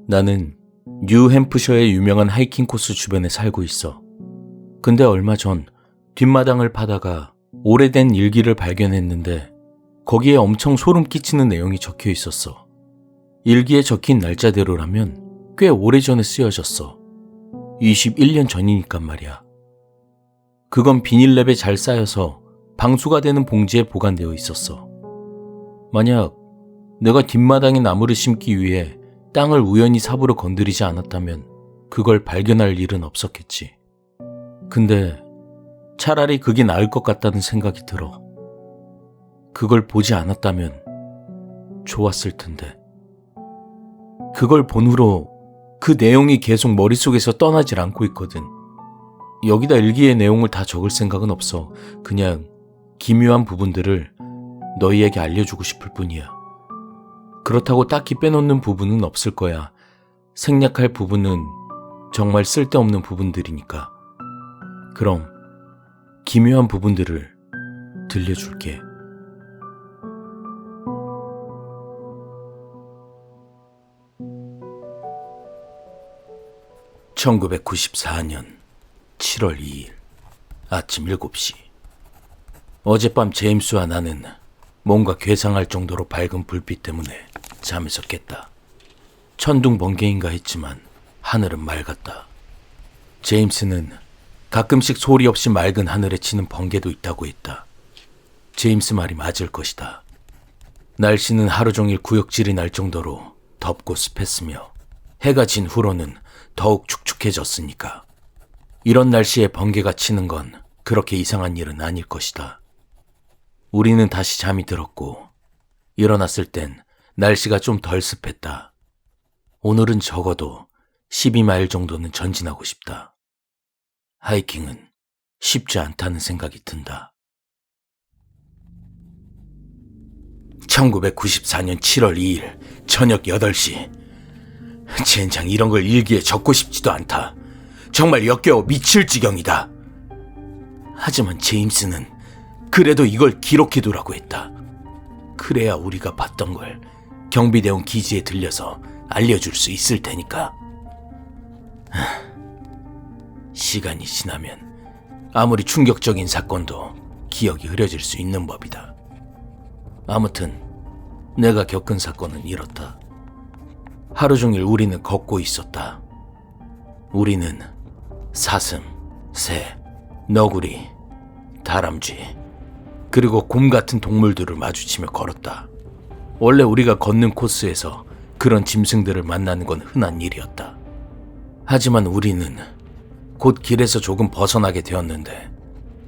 나는 뉴햄프셔의 유명한 하이킹 코스 주변에 살고 있어. 근데 얼마 전 뒷마당을 파다가 오래된 일기를 발견했는데 거기에 엄청 소름 끼치는 내용이 적혀 있었어. 일기에 적힌 날짜대로라면 꽤 오래전에 쓰여졌어. 21년 전이니까 말이야. 그건 비닐랩에 잘 쌓여서 방수가 되는 봉지에 보관되어 있었어. 만약 내가 뒷마당에 나무를 심기 위해 땅을 우연히 삽으로 건드리지 않았다면 그걸 발견할 일은 없었겠지. 근데 차라리 그게 나을 것 같다는 생각이 들어. 그걸 보지 않았다면 좋았을 텐데. 그걸 본 후로 그 내용이 계속 머릿속에서 떠나질 않고 있거든. 여기다 일기의 내용을 다 적을 생각은 없어. 그냥 기묘한 부분들을 너희에게 알려주고 싶을 뿐이야. 그렇다고 딱히 빼놓는 부분은 없을 거야. 생략할 부분은 정말 쓸데없는 부분들이니까. 그럼 기묘한 부분들을 들려줄게. (1994년 7월 2일) 아침 7시. 어젯밤 제임스와 나는 뭔가 괴상할 정도로 밝은 불빛 때문에 잠에서 깼다. 천둥 번개인가 했지만 하늘은 맑았다. 제임스는 가끔씩 소리 없이 맑은 하늘에 치는 번개도 있다고 했다. 제임스 말이 맞을 것이다. 날씨는 하루 종일 구역질이 날 정도로 덥고 습했으며 해가 진 후로는 더욱 축축해졌으니까 이런 날씨에 번개가 치는 건 그렇게 이상한 일은 아닐 것이다. 우리는 다시 잠이 들었고 일어났을 땐 날씨가 좀 덜 습했다. 오늘은 적어도 12마일 정도는 전진하고 싶다. 하이킹은 쉽지 않다는 생각이 든다. 1994년 7월 2일 저녁 8시. 젠장 이런 걸 일기에 적고 싶지도 않다. 정말 역겨워 미칠 지경이다. 하지만 제임스는 그래도 이걸 기록해두라고 했다. 그래야 우리가 봤던 걸 경비대원 기지에 들려서 알려줄 수 있을 테니까. 시간이 지나면 아무리 충격적인 사건도 기억이 흐려질 수 있는 법이다. 아무튼 내가 겪은 사건은 이렇다. 하루 종일 우리는 걷고 있었다. 우리는 사슴, 새, 너구리, 다람쥐, 그리고 곰 같은 동물들을 마주치며 걸었다. 원래 우리가 걷는 코스에서 그런 짐승들을 만나는 건 흔한 일이었다. 하지만 우리는 곧 길에서 조금 벗어나게 되었는데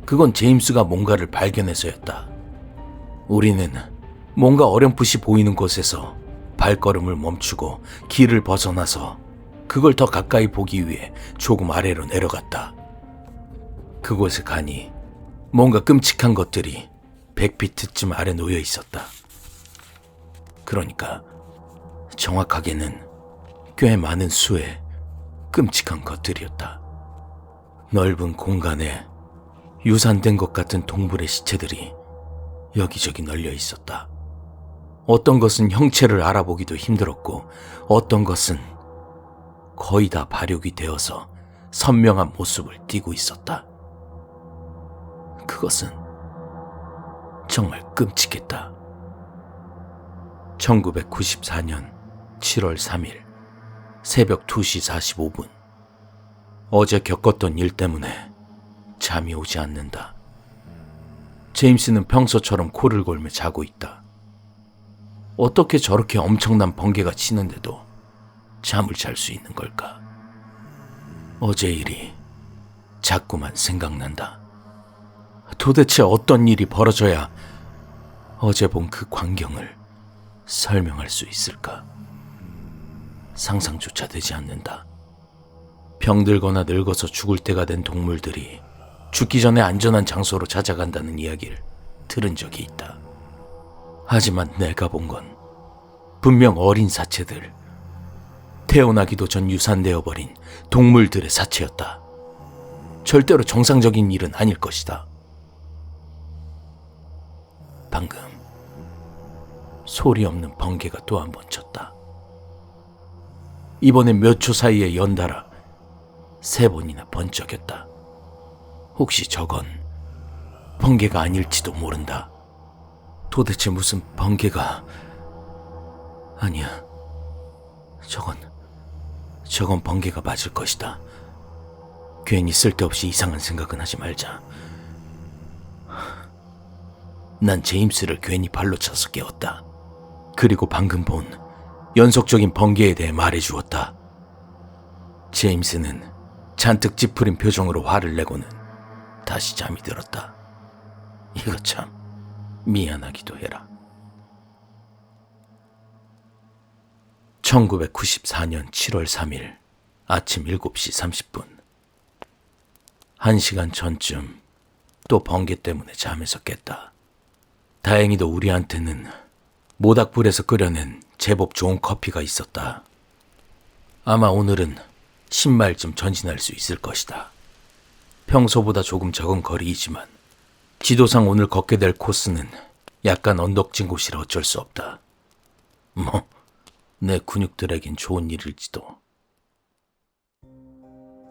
그건 제임스가 뭔가를 발견해서였다. 우리는 뭔가 어렴풋이 보이는 곳에서 발걸음을 멈추고 길을 벗어나서 그걸 더 가까이 보기 위해 조금 아래로 내려갔다. 그곳에 가니 뭔가 끔찍한 것들이 100피트쯤 아래 놓여 있었다. 그러니까 정확하게는 꽤 많은 수의 끔찍한 것들이었다. 넓은 공간에 유산된 것 같은 동물의 시체들이 여기저기 널려 있었다. 어떤 것은 형체를 알아보기도 힘들었고 어떤 것은 거의 다 발육이 되어서 선명한 모습을 띠고 있었다. 그것은 정말 끔찍했다. 1994년 7월 3일 새벽 2시 45분. 어제 겪었던 일 때문에 잠이 오지 않는다. 제임스는 평소처럼 코를 골며 자고 있다. 어떻게 저렇게 엄청난 번개가 치는데도 잠을 잘 수 있는 걸까? 어제 일이 자꾸만 생각난다. 도대체 어떤 일이 벌어져야 어제 본 그 광경을 설명할 수 있을까? 상상조차 되지 않는다. 병들거나 늙어서 죽을 때가 된 동물들이 죽기 전에 안전한 장소로 찾아간다는 이야기를 들은 적이 있다. 하지만 내가 본 건 분명 어린 사체들, 태어나기도 전 유산되어 버린 동물들의 사체였다. 절대로 정상적인 일은 아닐 것이다. 방금 소리 없는 번개가 또 한 번 쳤다. 이번에 몇 초 사이에 연달아 3번이나 번쩍였다. 혹시 저건 번개가 아닐지도 모른다. 도대체 무슨 번개가... 아니야. 저건 번개가 맞을 것이다. 괜히 쓸데없이 이상한 생각은 하지 말자. 난 제임스를 괜히 발로 차서 깨웠다. 그리고 방금 본 연속적인 번개에 대해 말해주었다. 제임스는 잔뜩 찌푸린 표정으로 화를 내고는 다시 잠이 들었다. 이거 참 미안하기도 해라. 1994년 7월 3일 아침 7시 30분. 1시간 전쯤 또 번개 때문에 잠에서 깼다. 다행히도 우리한테는 모닥불에서 끓여낸 제법 좋은 커피가 있었다. 아마 오늘은 10마일쯤 전진할 수 있을 것이다. 평소보다 조금 적은 거리이지만 지도상 오늘 걷게 될 코스는 약간 언덕진 곳이라 어쩔 수 없다. 내 근육들에겐 좋은 일일지도.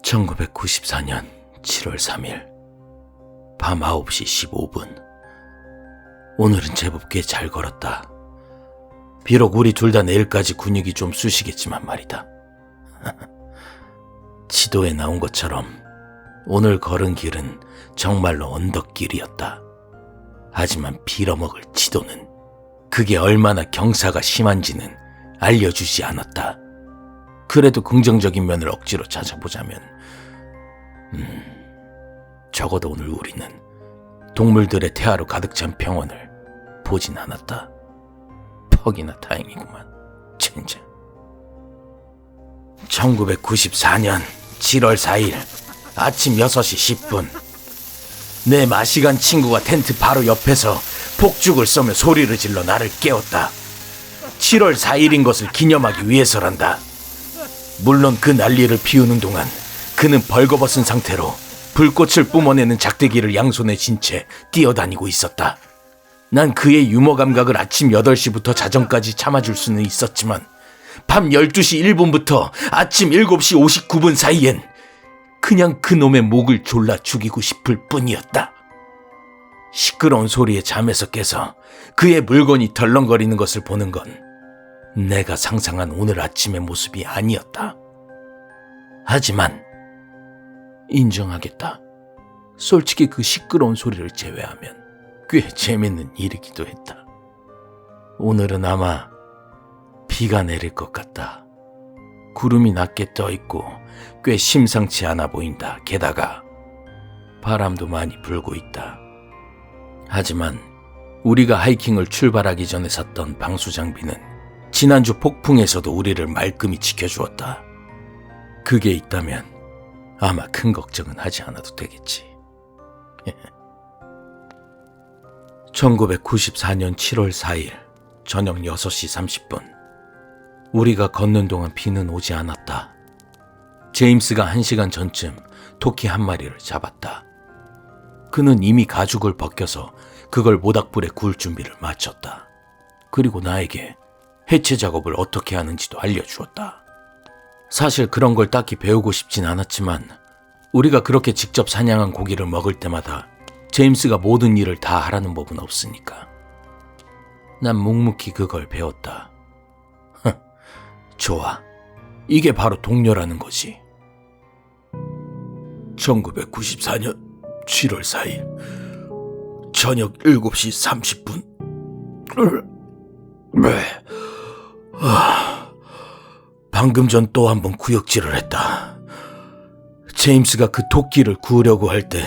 1994년 7월 3일 밤 9시 15분. 오늘은 제법 꽤 잘 걸었다. 비록 우리 둘 다 내일까지 근육이 좀 쑤시겠지만 말이다. 지도에 나온 것처럼 오늘 걸은 길은 정말로 언덕길이었다. 하지만 빌어먹을 지도는 그게 얼마나 경사가 심한지는 알려주지 않았다. 그래도 긍정적인 면을 억지로 찾아보자면 적어도 오늘 우리는 동물들의 태아로 가득 찬 병원을 보진 않았다. 퍽이나 다행이구만. 진짜. 1994년 7월 4일 아침 6시 10분. 내 마시간 친구가 텐트 바로 옆에서 폭죽을 쏘며 소리를 질러 나를 깨웠다. 7월 4일인 것을 기념하기 위해서란다. 물론 그 난리를 피우는 동안 그는 벌거벗은 상태로 불꽃을 뿜어내는 작대기를 양손에 쥔 채 뛰어다니고 있었다. 난 그의 유머 감각을 아침 8시부터 자정까지 참아줄 수는 있었지만 밤 12시 1분부터 아침 7시 59분 사이엔 그냥 그놈의 목을 졸라 죽이고 싶을 뿐이었다. 시끄러운 소리에 잠에서 깨서 그의 물건이 덜렁거리는 것을 보는 건 내가 상상한 오늘 아침의 모습이 아니었다. 하지만 인정하겠다. 솔직히 그 시끄러운 소리를 제외하면 꽤 재밌는 일이기도 했다. 오늘은 아마 비가 내릴 것 같다. 구름이 낮게 떠있고 꽤 심상치 않아 보인다. 게다가 바람도 많이 불고 있다. 하지만 우리가 하이킹을 출발하기 전에 샀던 방수 장비는 지난주 폭풍에서도 우리를 말끔히 지켜주었다. 그게 있다면 아마 큰 걱정은 하지 않아도 되겠지. 1994년 7월 4일 저녁 6시 30분. 우리가 걷는 동안 비는 오지 않았다. 제임스가 1시간 전쯤 토끼 한 마리를 잡았다. 그는 이미 가죽을 벗겨서 그걸 모닥불에 구울 준비를 마쳤다. 그리고 나에게 해체 작업을 어떻게 하는지도 알려주었다. 사실 그런 걸 딱히 배우고 싶진 않았지만 우리가 그렇게 직접 사냥한 고기를 먹을 때마다 제임스가 모든 일을 다 하라는 법은 없으니까. 난 묵묵히 그걸 배웠다. 좋아. 이게 바로 동료라는 거지. 1994년 7월 4일 저녁 7시 30분. 방금 전 또 한 번 구역질을 했다. 제임스가 그 토끼를 구우려고 할 때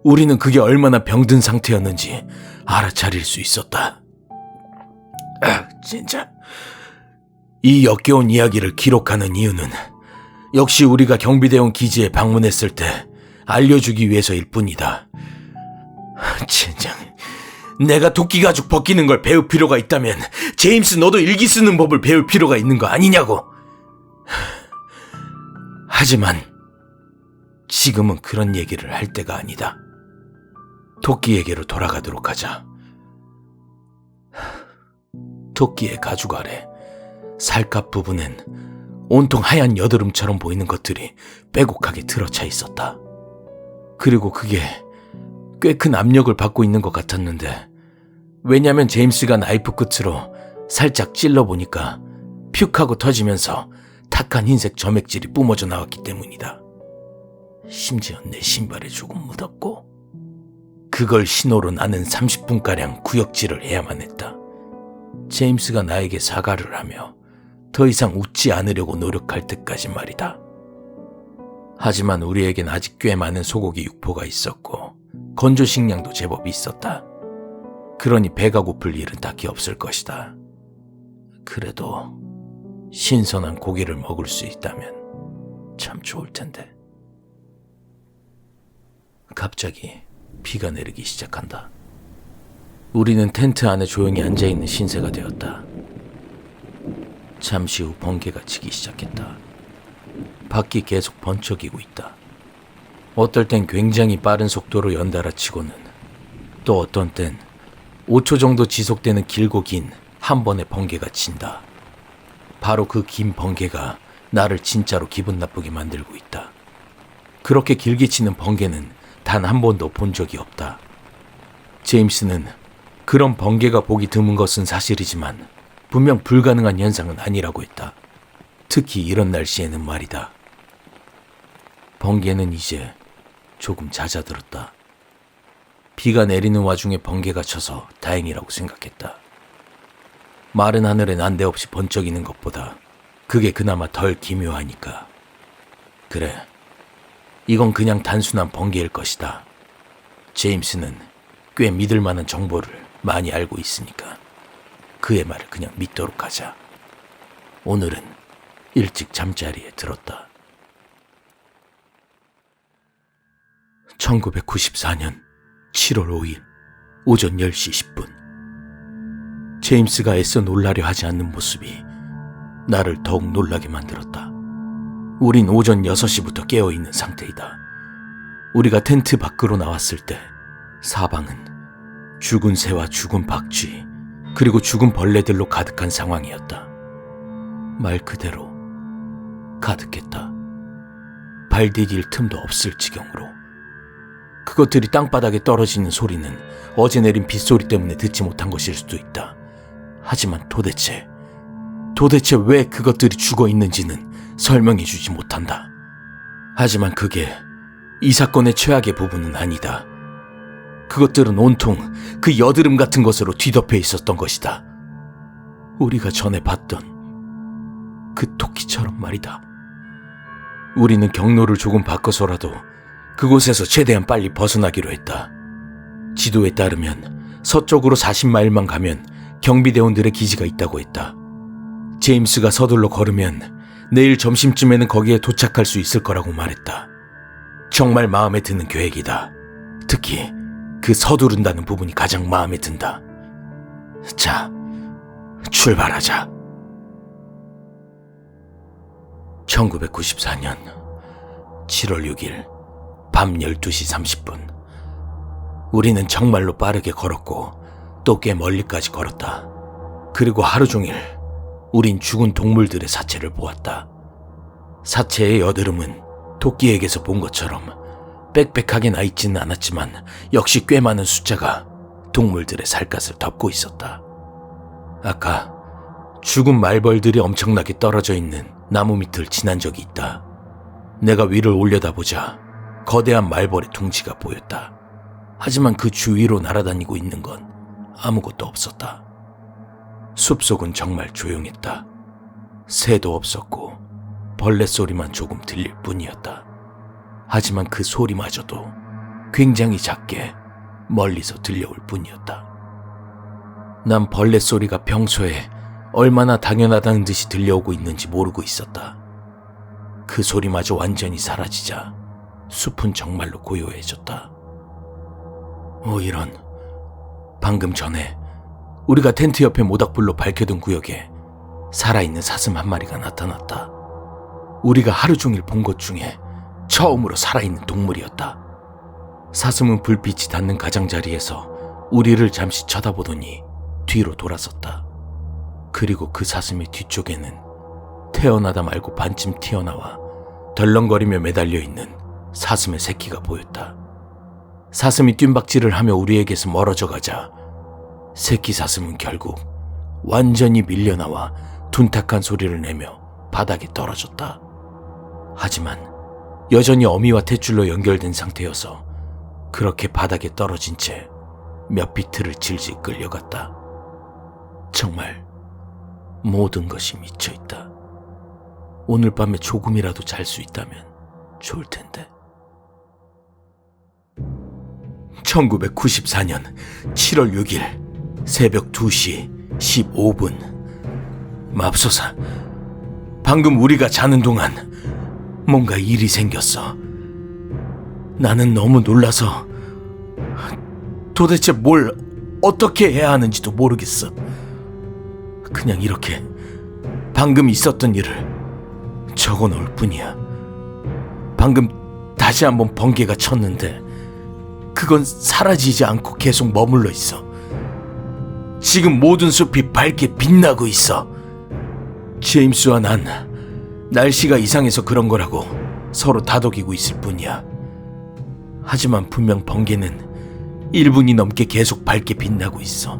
우리는 그게 얼마나 병든 상태였는지 알아차릴 수 있었다. 진짜. 이 역겨운 이야기를 기록하는 이유는 역시 우리가 경비대원 기지에 방문했을 때 알려주기 위해서일 뿐이다. 진짜. 내가 토끼 가죽 벗기는 걸 배울 필요가 있다면 제임스 너도 일기 쓰는 법을 배울 필요가 있는 거 아니냐고. 하지만 지금은 그런 얘기를 할 때가 아니다. 토끼에게로 돌아가도록 하자. 토끼의 가죽 아래 살갗 부분엔 온통 하얀 여드름처럼 보이는 것들이 빼곡하게 들어차 있었다. 그리고 그게 꽤 큰 압력을 받고 있는 것 같았는데, 왜냐면 제임스가 나이프 끝으로 살짝 찔러보니까 퓨 하고 터지면서 탁한 흰색 점액질이 뿜어져 나왔기 때문이다. 심지어 내 신발에 조금 묻었고, 그걸 신호로 나는 30분가량 구역질을 해야만 했다. 제임스가 나에게 사과를 하며 더 이상 웃지 않으려고 노력할 때까지 말이다. 하지만 우리에겐 아직 꽤 많은 소고기 육포가 있었고 건조 식량도 제법 있었다. 그러니 배가 고플 일은 딱히 없을 것이다. 그래도 신선한 고기를 먹을 수 있다면 참 좋을 텐데. 갑자기 비가 내리기 시작한다. 우리는 텐트 안에 조용히 앉아있는 신세가 되었다. 잠시 후 번개가 치기 시작했다. 밖이 계속 번쩍이고 있다. 어떨 땐 굉장히 빠른 속도로 연달아 치고는, 또 어떤 땐 5초 정도 지속되는 길고 긴 한 번의 번개가 친다. 바로 그 긴 번개가 나를 진짜로 기분 나쁘게 만들고 있다. 그렇게 길게 치는 번개는 단 한 번도 본 적이 없다. 제임스는 그런 번개가 보기 드문 것은 사실이지만 분명 불가능한 현상은 아니라고 했다. 특히 이런 날씨에는 말이다. 번개는 이제 조금 잦아들었다. 비가 내리는 와중에 번개가 쳐서 다행이라고 생각했다. 마른 하늘에 난데없이 번쩍이는 것보다 그게 그나마 덜 기묘하니까. 그래, 이건 그냥 단순한 번개일 것이다. 제임스는 꽤 믿을 만한 정보를 많이 알고 있으니까 그의 말을 그냥 믿도록 하자. 오늘은 일찍 잠자리에 들었다. 1994년 7월 5일 오전 10시 10분. 제임스가 애써 놀라려 하지 않는 모습이 나를 더욱 놀라게 만들었다. 우린 오전 6시부터 깨어있는 상태이다. 우리가 텐트 밖으로 나왔을 때 사방은 죽은 새와 죽은 박쥐, 그리고 죽은 벌레들로 가득한 상황이었다. 말 그대로 가득했다. 발 디딜 틈도 없을 지경으로. 그것들이 땅바닥에 떨어지는 소리는 어제 내린 빗소리 때문에 듣지 못한 것일 수도 있다. 하지만 도대체 왜 그것들이 죽어 있는지는 설명해 주지 못한다. 하지만 그게 이 사건의 최악의 부분은 아니다. 그것들은 온통 그 여드름 같은 것으로 뒤덮여 있었던 것이다. 우리가 전에 봤던 그 토끼처럼 말이다. 우리는 경로를 조금 바꿔서라도 그곳에서 최대한 빨리 벗어나기로 했다. 지도에 따르면 서쪽으로 40마일만 가면 경비대원들의 기지가 있다고 했다. 제임스가 서둘러 걸으면 내일 점심쯤에는 거기에 도착할 수 있을 거라고 말했다. 정말 마음에 드는 계획이다. 특히 그 서두른다는 부분이 가장 마음에 든다. 자, 출발하자. 1994년 7월 6일 밤 12시 30분. 우리는 정말로 빠르게 걸었고 또 꽤 멀리까지 걸었다. 그리고 하루 종일 우린 죽은 동물들의 사체를 보았다. 사체의 여드름은 토끼에게서 본 것처럼 빽빽하게 나 있지는 않았지만 역시 꽤 많은 숫자가 동물들의 살갗을 덮고 있었다. 아까 죽은 말벌들이 엄청나게 떨어져 있는 나무 밑을 지난 적이 있다. 내가 위를 올려다보자 거대한 말벌의 둥지가 보였다. 하지만 그 주위로 날아다니고 있는 건 아무것도 없었다. 숲속은 정말 조용했다. 새도 없었고 벌레 소리만 조금 들릴 뿐이었다. 하지만 그 소리마저도 굉장히 작게 멀리서 들려올 뿐이었다. 난 벌레 소리가 평소에 얼마나 당연하다는 듯이 들려오고 있는지 모르고 있었다. 그 소리마저 완전히 사라지자 숲은 정말로 고요해졌다. 이런. 방금 전에 우리가 텐트 옆에 모닥불로 밝혀둔 구역에 살아있는 사슴 한 마리가 나타났다. 우리가 하루 종일 본 것 중에 처음으로 살아있는 동물이었다. 사슴은 불빛이 닿는 가장자리에서 우리를 잠시 쳐다보더니 뒤로 돌아섰다. 그리고 그 사슴의 뒤쪽에는 태어나다 말고 반쯤 튀어나와 덜렁거리며 매달려 있는 사슴의 새끼가 보였다. 사슴이 뜀박질을 하며 우리에게서 멀어져 가자 새끼 사슴은 결국 완전히 밀려나와 둔탁한 소리를 내며 바닥에 떨어졌다. 하지만 여전히 어미와 탯줄로 연결된 상태여서 그렇게 바닥에 떨어진 채 몇 비트를 질질 끌려갔다. 정말 모든 것이 미쳐있다. 오늘 밤에 조금이라도 잘 수 있다면 좋을 텐데. 1994년 7월 6일 새벽 2시 15분. 맙소사, 방금 우리가 자는 동안 뭔가 일이 생겼어. 나는 너무 놀라서 도대체 뭘 어떻게 해야 하는지도 모르겠어. 그냥 이렇게 방금 있었던 일을 적어놓을 뿐이야. 방금 다시 한번 번개가 쳤는데 그건 사라지지 않고 계속 머물러 있어. 지금 모든 숲이 밝게 빛나고 있어. 제임스와 난 날씨가 이상해서 그런 거라고 서로 다독이고 있을 뿐이야. 하지만 분명 번개는 1분이 넘게 계속 밝게 빛나고 있어.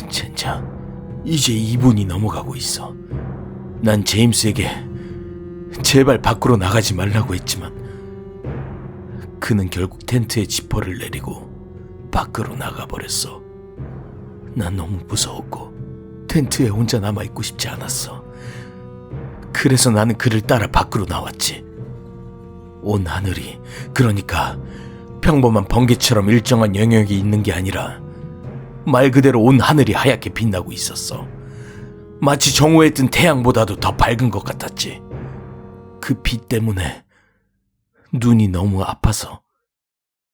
젠장, 이제 2분이 넘어가고 있어. 난 제임스에게 제발 밖으로 나가지 말라고 했지만 그는 결국 텐트의 지퍼를 내리고 밖으로 나가버렸어. 난 너무 무서웠고 텐트에 혼자 남아있고 싶지 않았어. 그래서 나는 그를 따라 밖으로 나왔지. 온 하늘이, 그러니까 평범한 번개처럼 일정한 영역이 있는 게 아니라 말 그대로 온 하늘이 하얗게 빛나고 있었어. 마치 정오에 뜬 태양보다도 더 밝은 것 같았지. 그 빛 때문에 눈이 너무 아파서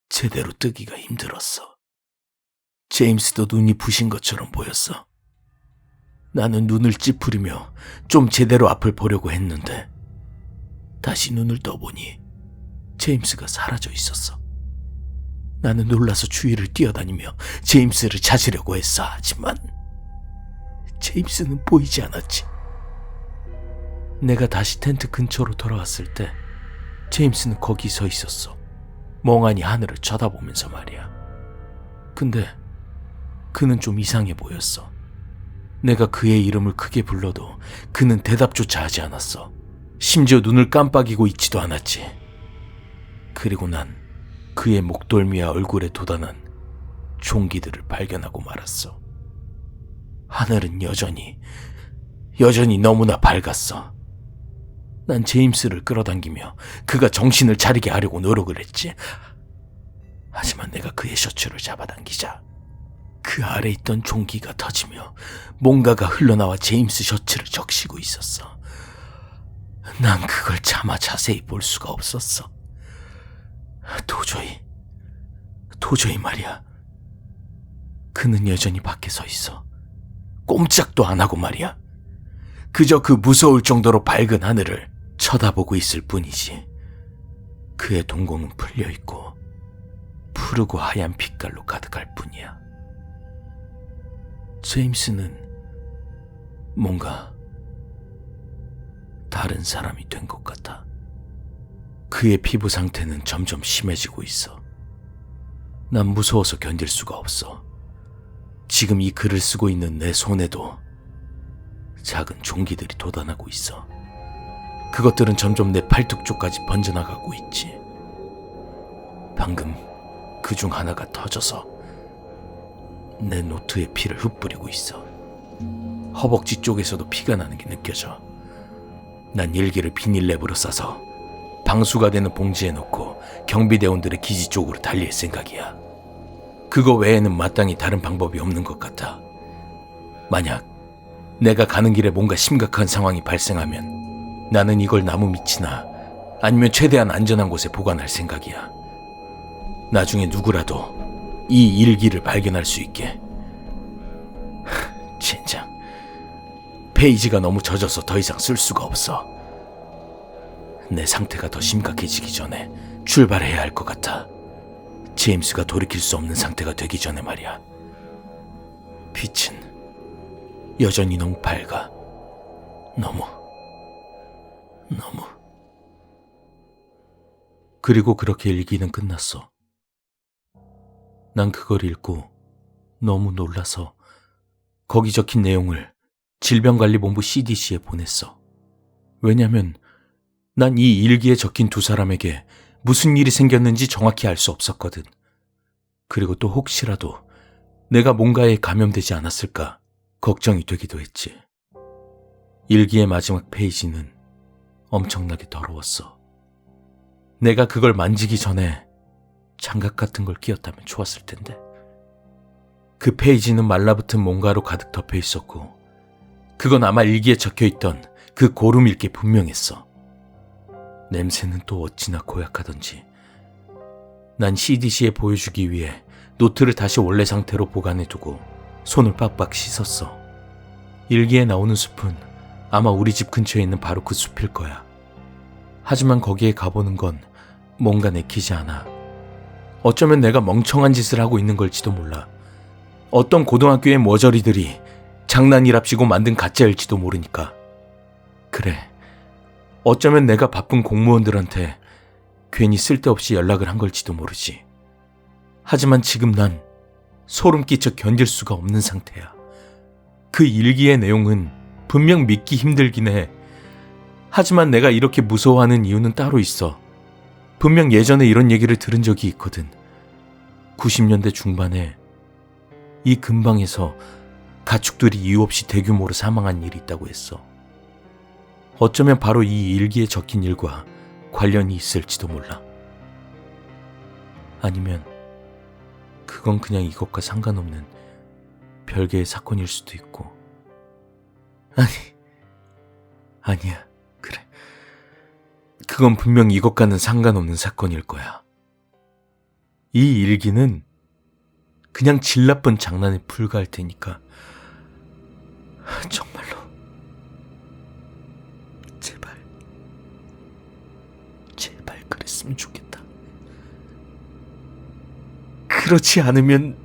제대로 뜨기가 힘들었어. 제임스도 눈이 부신 것처럼 보였어. 나는 눈을 찌푸리며 좀 제대로 앞을 보려고 했는데 다시 눈을 떠보니 제임스가 사라져 있었어. 나는 놀라서 주위를 뛰어다니며 제임스를 찾으려고 했어. 하지만 제임스는 보이지 않았지. 내가 다시 텐트 근처로 돌아왔을 때 제임스는 거기 서 있었어. 멍하니 하늘을 쳐다보면서 말이야. 근데 그는 좀 이상해 보였어. 내가 그의 이름을 크게 불러도 그는 대답조차 하지 않았어. 심지어 눈을 깜빡이고 있지도 않았지. 그리고 난 그의 목덜미와 얼굴에 돋아난 종기들을 발견하고 말았어. 하늘은 여전히 너무나 밝았어. 난 제임스를 끌어당기며 그가 정신을 차리게 하려고 노력을 했지. 하지만 내가 그의 셔츠를 잡아당기자 그 아래 있던 종기가 터지며 뭔가가 흘러나와 제임스 셔츠를 적시고 있었어. 난 그걸 차마 자세히 볼 수가 없었어. 도저히 말이야. 그는 여전히 밖에 서 있어. 꼼짝도 안 하고 말이야. 그저 그 무서울 정도로 밝은 하늘을 쳐다보고 있을 뿐이지. 그의 동공은 풀려있고 푸르고 하얀 빛깔로 가득할 뿐이야. 제임스는 뭔가 다른 사람이 된 것 같아. 그의 피부 상태는 점점 심해지고 있어. 난 무서워서 견딜 수가 없어. 지금 이 글을 쓰고 있는 내 손에도 작은 종기들이 돋아나고 있어. 그것들은 점점 내 팔뚝 쪽까지 번져나가고 있지. 방금 그중 하나가 터져서 내 노트에 피를 흩뿌리고 있어. 허벅지 쪽에서도 피가 나는 게 느껴져. 난 일기를 비닐랩으로 싸서 방수가 되는 봉지에 넣고 경비대원들의 기지 쪽으로 달릴 생각이야. 그거 외에는 마땅히 다른 방법이 없는 것 같아. 만약 내가 가는 길에 뭔가 심각한 상황이 발생하면 나는 이걸 나무 밑이나 아니면 최대한 안전한 곳에 보관할 생각이야. 나중에 누구라도 이 일기를 발견할 수 있게. 젠장, 페이지가 너무 젖어서 더 이상 쓸 수가 없어. 내 상태가 더 심각해지기 전에 출발해야 할 것 같아. 제임스가 돌이킬 수 없는 상태가 되기 전에 말이야. 빛은 여전히 너무 밝아. 너무. 그리고 그렇게 일기는 끝났어. 난 그걸 읽고 너무 놀라서 거기 적힌 내용을 질병관리본부 CDC에 보냈어. 왜냐면 난 이 일기에 적힌 두 사람에게 무슨 일이 생겼는지 정확히 알 수 없었거든. 그리고 또 혹시라도 내가 뭔가에 감염되지 않았을까 걱정이 되기도 했지. 일기의 마지막 페이지는 엄청나게 더러웠어. 내가 그걸 만지기 전에 장갑 같은 걸 끼웠다면 좋았을 텐데. 그 페이지는 말라붙은 뭔가로 가득 덮여 있었고 그건 아마 일기에 적혀있던 그 고름 읽기 분명했어. 냄새는 또 어찌나 고약하던지. 난 CDC에 보여주기 위해 노트를 다시 원래 상태로 보관해두고 손을 빡빡 씻었어. 일기에 나오는 숲은 아마 우리 집 근처에 있는 바로 그 숲일 거야. 하지만 거기에 가보는 건 뭔가 내키지 않아. 어쩌면 내가 멍청한 짓을 하고 있는 걸지도 몰라. 어떤 고등학교의 머저리들이 장난이랍시고 만든 가짜일지도 모르니까. 그래, 어쩌면 내가 바쁜 공무원들한테 괜히 쓸데없이 연락을 한 걸지도 모르지. 하지만 지금 난 소름 끼쳐 견딜 수가 없는 상태야. 그 일기의 내용은 분명 믿기 힘들긴 해. 하지만 내가 이렇게 무서워하는 이유는 따로 있어. 분명 예전에 이런 얘기를 들은 적이 있거든. 90년대 중반에 이 근방에서 가축들이 이유 없이 대규모로 사망한 일이 있다고 했어. 어쩌면 바로 이 일기에 적힌 일과 관련이 있을지도 몰라. 아니면 그건 그냥 이것과 상관없는 별개의 사건일 수도 있고. 아니야. 그래. 그건 분명 이것과는 상관없는 사건일 거야. 이 일기는 그냥 질 나쁜 장난에 불과할 테니까 정말로 제발 그랬으면 좋겠다. 그렇지 않으면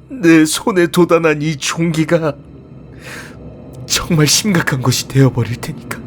내 손에 도단한 이 종기가 정말 심각한 것이 되어버릴 테니까.